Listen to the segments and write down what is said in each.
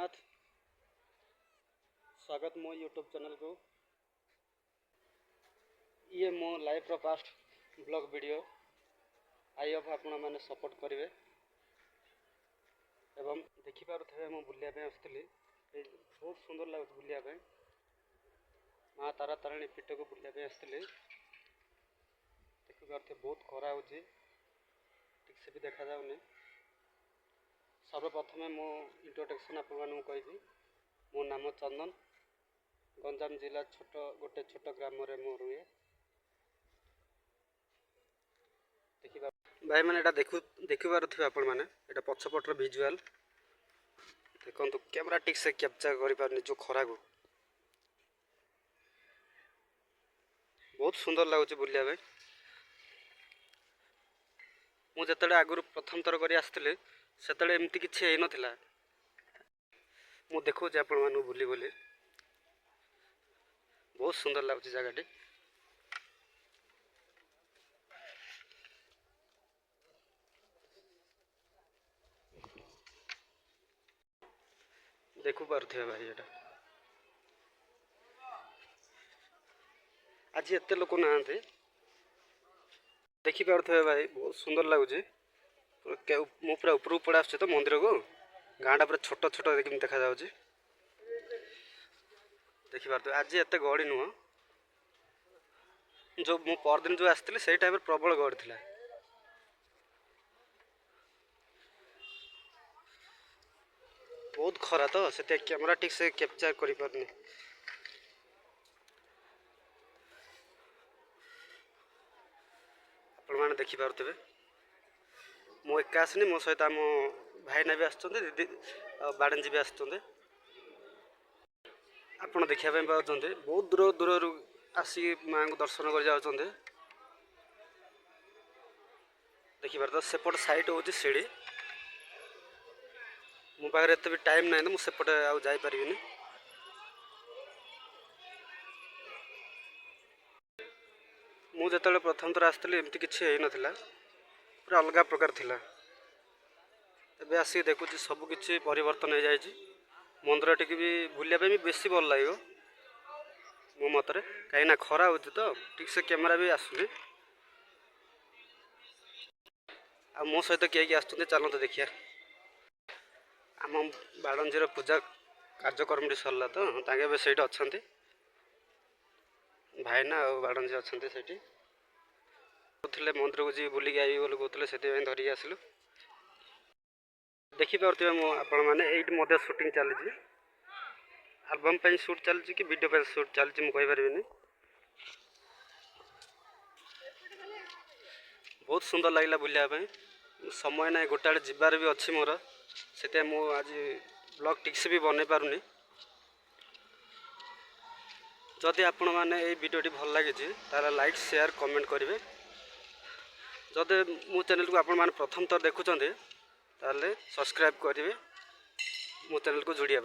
जगन्नाथ। स्वागत मो YouTube channel को। ये मो लाइफ रो first blog video I hope आपण मैंने सपोर्ट करेंगे एवं देखिपे मु बुलिया आसती बहुत सुंदर लगे बुलिया माँ तारा तारिणी पीठ को बुलिया आसती देखिपे बहुत खरा हो ठीक से भी देखा जाऊनी। सर्वप्रथम मो इंट्रोडक्शन आपण कहि मो नाम चंदन गंजाम जिला गोटे छोट ग्राम मो रुए देखा भाई मैंने देखिपारे आपण मैंने यहाँ पछपटर भिजुआल देखो कैमरा ठीक से कैप्चर कर जो खरा को बहुत सुंदर लगुच बुलिया मुझे आगुरी प्रथम थर कर आसती से एमती किसी ना मु देखो आपण मानू बुली बुली बहुत सुंदर लगुच जगह देखु पारे भाई यहाँ आज एत लोक ना देखिपे भाई बहुत सुंदर लगुच मु पूरा ऊपर पड़ा आस तो मंदिर को गाँटा पूरा छोट छोट देखा जाऊँगी देखिपे आज एत गहड़ी नुह जो मु परदिन जो आसती से टाइम प्रबल गहड़ी थी बहुत खरा तो से कैमरा ठीक से कैप्चर कर पारनी मैंने देखिपे मु एका आसनी मो सहित आम भाईना भी आसते दीदी बाड़ंजी भी आसते आपड़ देखापी पाते बहुत दूर दूर आसी माँ को दर्शन कर जाते देखिपार तो सेपट साइड हूँ सीढ़ी मो पाखे एत भी टाइम ना मुझे सेपटे आउ जापारि मुझे प्रथम थर आसती एमती किसी ना पूरा अलग प्रकार थिला एबे आसी देखुच सबकि परिवर्तन हो जाए मंदिर टी भी बुलाया भी बेसी भल लगे मो मतरे कहीं खरा हो तो ठीक से कैमरा भी आसुनी आ मो सहित किए आसते चलते देखिए आम बाड़ंजीर पूजा कार्यक्रम सरला तो ताके से अच्छा भाईना और बाड़ंजी अच्छा से कहते मंदिर को जी बुलिक आई बोली कहते से धरिक आसलु देखिपे मो आपण मैंने ये शूटिंग चली आलबम पे शूट चलती कि वीडियो पे शूट चलती मुझे बहुत सुंदर लगला बुलाया समय ना गोटे आड़े जबार भी अच्छी मोर से आज ब्लॉग ठीक से भी बन पारुनी जदि आपण मैंने ये वीडियोटी भल लगी तार लाइक शेयर कमेंट करेंगे जदि मो चैनल को आपण मैंने प्रथम थर देखुं ताले सब्सक्राइब करेंगे मो चैनल को जोड़िया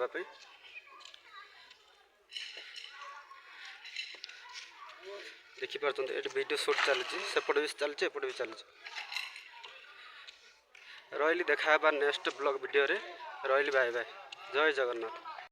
देखिपे ये वीडियो शूट चलती सेपटे भी चलती एपटे भी चलती रही देखा नेक्स्ट ब्लॉग वीडियो रे रही बाय बाय जय जगन्नाथ।